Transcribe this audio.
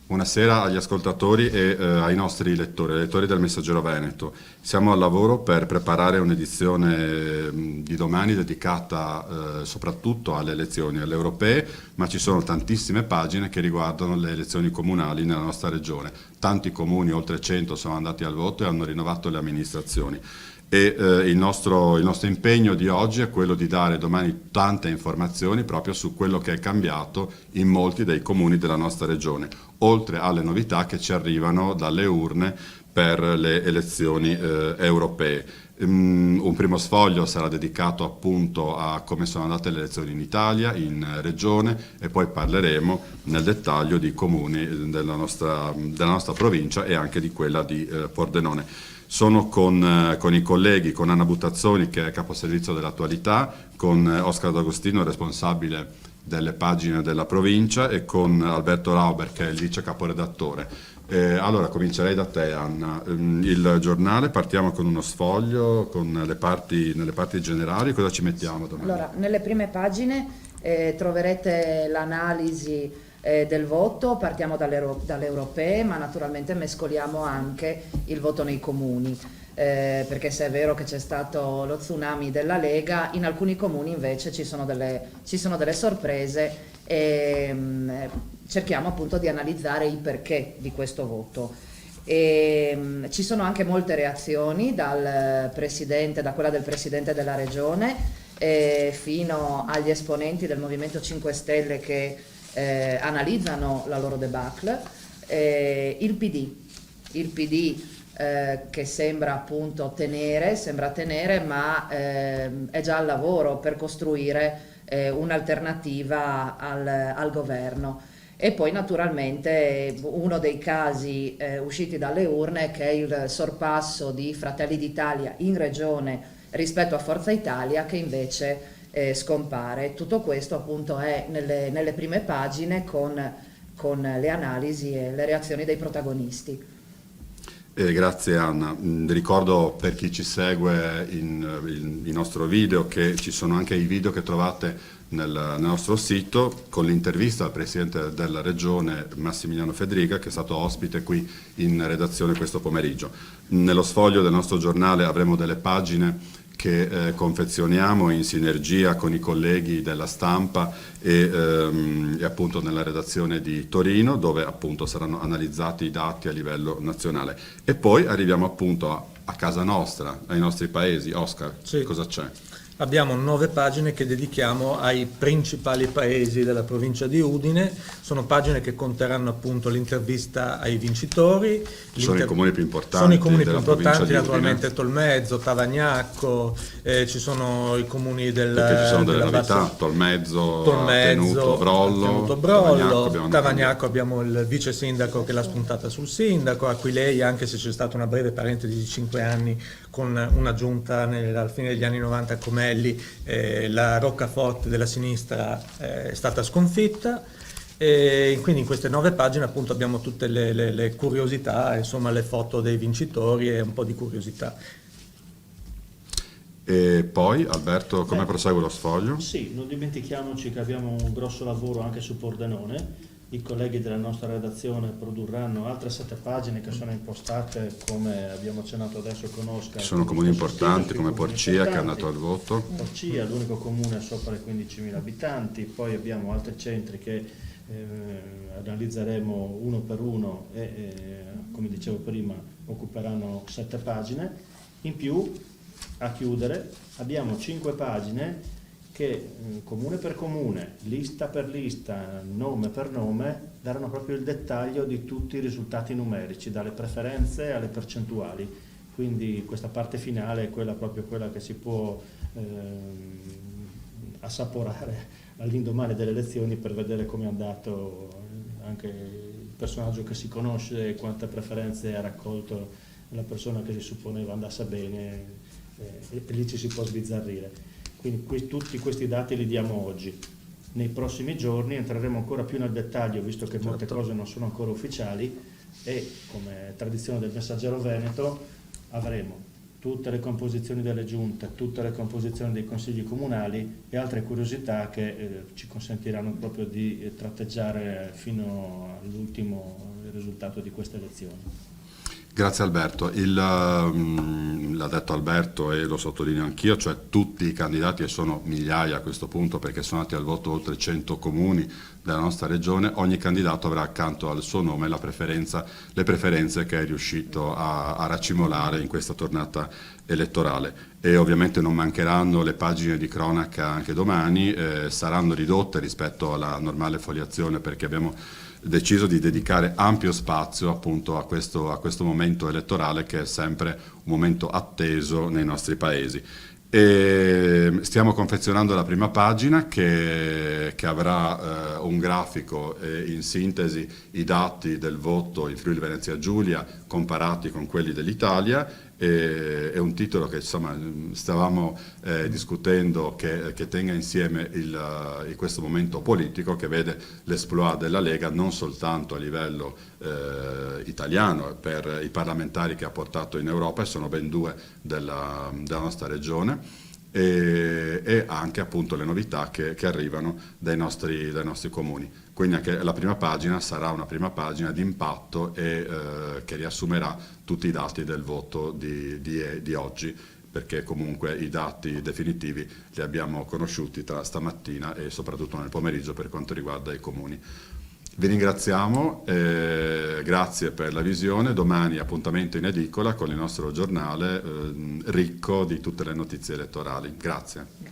Buonasera agli ascoltatori e ai nostri lettori del Messaggero Veneto. Siamo al lavoro per preparare un'edizione di domani dedicata soprattutto alle elezioni, alle europee, ma ci sono tantissime pagine che riguardano le elezioni comunali nella nostra regione. Tanti comuni, oltre 100, sono andati al voto e hanno rinnovato le amministrazioni. E il nostro impegno di oggi è quello di dare domani tante informazioni proprio su quello che è cambiato in molti dei comuni della nostra regione, oltre alle novità che ci arrivano dalle urne per le elezioni europee. Un primo sfoglio sarà dedicato appunto a come sono andate le elezioni in Italia, in regione, e poi parleremo nel dettaglio di comuni della nostra provincia e anche di quella di Pordenone. Sono con i colleghi, con Anna Buttazzoni che è caposervizio dell'attualità, con Oscar D'Agostino, responsabile delle pagine della provincia, e con Alberto Rauber che è il vice caporedattore. Allora comincerei da te, Anna. Il giornale, partiamo con uno sfoglio, con nelle parti generali, cosa ci mettiamo domani? Allora, nelle prime pagine troverete l'analisi del voto, partiamo dalle europee, ma naturalmente mescoliamo anche il voto nei comuni, perché se è vero che c'è stato lo tsunami della Lega, in alcuni comuni invece ci sono delle sorprese e cerchiamo appunto di analizzare il perché di questo voto. Ci sono anche molte reazioni da quella del Presidente della Regione fino agli esponenti del Movimento 5 Stelle che analizzano la loro debacle. Il PD che sembra appunto tenere, ma è già al lavoro per costruire un'alternativa al governo. E poi naturalmente uno dei casi usciti dalle urne, che è il sorpasso di Fratelli d'Italia in regione rispetto a Forza Italia, che invece scompare. Tutto questo appunto è nelle prime pagine con le analisi e le reazioni dei protagonisti. Grazie Anna. Ricordo per chi ci segue il nostro video che ci sono anche i video che trovate nel nostro sito con l'intervista al Presidente della Regione Massimiliano Fedriga, che è stato ospite qui in redazione questo pomeriggio. Nello sfoglio del nostro giornale avremo delle pagine che confezioniamo in sinergia con i colleghi della Stampa e appunto nella redazione di Torino, dove appunto saranno analizzati i dati a livello nazionale. E poi arriviamo appunto a casa nostra, ai nostri paesi. Oscar, sì. Cosa c'è? Abbiamo 9 pagine che dedichiamo ai principali paesi della provincia di Udine. Sono pagine che conterranno appunto l'intervista ai vincitori. Sono i comuni più importanti. Sono i comuni più della importanti, Udine. naturalmente Tolmezzo, Tavagnacco, ci sono i comuni Perché ci sono delle novità, Tolmezzo, Tenuto Brollo, Tavagnacco abbiamo il vice sindaco che l'ha spuntata sul sindaco, Aquilei, anche se c'è stata una breve parentesi di 5 anni con una giunta alla fine degli anni 90 a Comelli, la roccaforte della sinistra è stata sconfitta. E quindi in queste 9 pagine appunto abbiamo tutte le curiosità, insomma le foto dei vincitori e un po' di curiosità. E poi Alberto, come prosegue lo sfoglio? Sì, non dimentichiamoci che abbiamo un grosso lavoro anche su Pordenone. I colleghi della nostra redazione produrranno altre 7 pagine che sono impostate, come abbiamo accennato adesso con Oscar. Ci sono comuni importanti come Porcia che è andato al voto. Porcia, l'unico comune sopra i 15.000 abitanti, poi abbiamo altri centri che analizzeremo uno per uno e come dicevo prima occuperanno 7 pagine. In più, a chiudere, abbiamo 5 pagine che comune per comune, lista per lista, nome per nome, daranno proprio il dettaglio di tutti i risultati numerici, dalle preferenze alle percentuali. Quindi questa parte finale è proprio quella che si può assaporare all'indomani delle elezioni per vedere come è andato anche il personaggio che si conosce, quante preferenze ha raccolto la persona che si supponeva andasse bene, e lì ci si può sbizzarrire. Quindi tutti questi dati li diamo oggi. Nei prossimi giorni entreremo ancora più nel dettaglio, visto che molte cose non sono ancora ufficiali, e come tradizione del Messaggero Veneto avremo tutte le composizioni delle giunte, tutte le composizioni dei consigli comunali e altre curiosità che ci consentiranno proprio di tratteggiare fino all'ultimo risultato di queste elezioni. Grazie Alberto. L'ha detto Alberto e lo sottolineo anch'io, cioè tutti i candidati, e sono migliaia a questo punto perché sono andati al voto oltre 100 comuni della nostra regione, ogni candidato avrà accanto al suo nome le preferenze che è riuscito a racimolare in questa tornata elettorale. E ovviamente non mancheranno le pagine di cronaca anche domani, saranno ridotte rispetto alla normale foliazione perché abbiamo deciso di dedicare ampio spazio appunto a questo momento elettorale che è sempre un momento atteso nei nostri paesi. E stiamo confezionando la prima pagina che avrà un grafico e in sintesi i dati del voto in Friuli Venezia Giulia comparati con quelli dell'Italia. È un titolo che insomma stavamo discutendo che tenga insieme questo momento politico che vede l'esploit della Lega non soltanto a livello italiano per i parlamentari che ha portato in Europa, e sono ben 2 della nostra regione, e anche appunto le novità che arrivano dai nostri comuni. Quindi anche la prima pagina sarà una prima pagina di impatto e che riassumerà tutti i dati del voto di oggi, perché comunque i dati definitivi li abbiamo conosciuti tra stamattina e soprattutto nel pomeriggio per quanto riguarda i comuni. Vi ringraziamo, grazie per la visione. Domani appuntamento in edicola con il nostro giornale ricco di tutte le notizie elettorali. Grazie.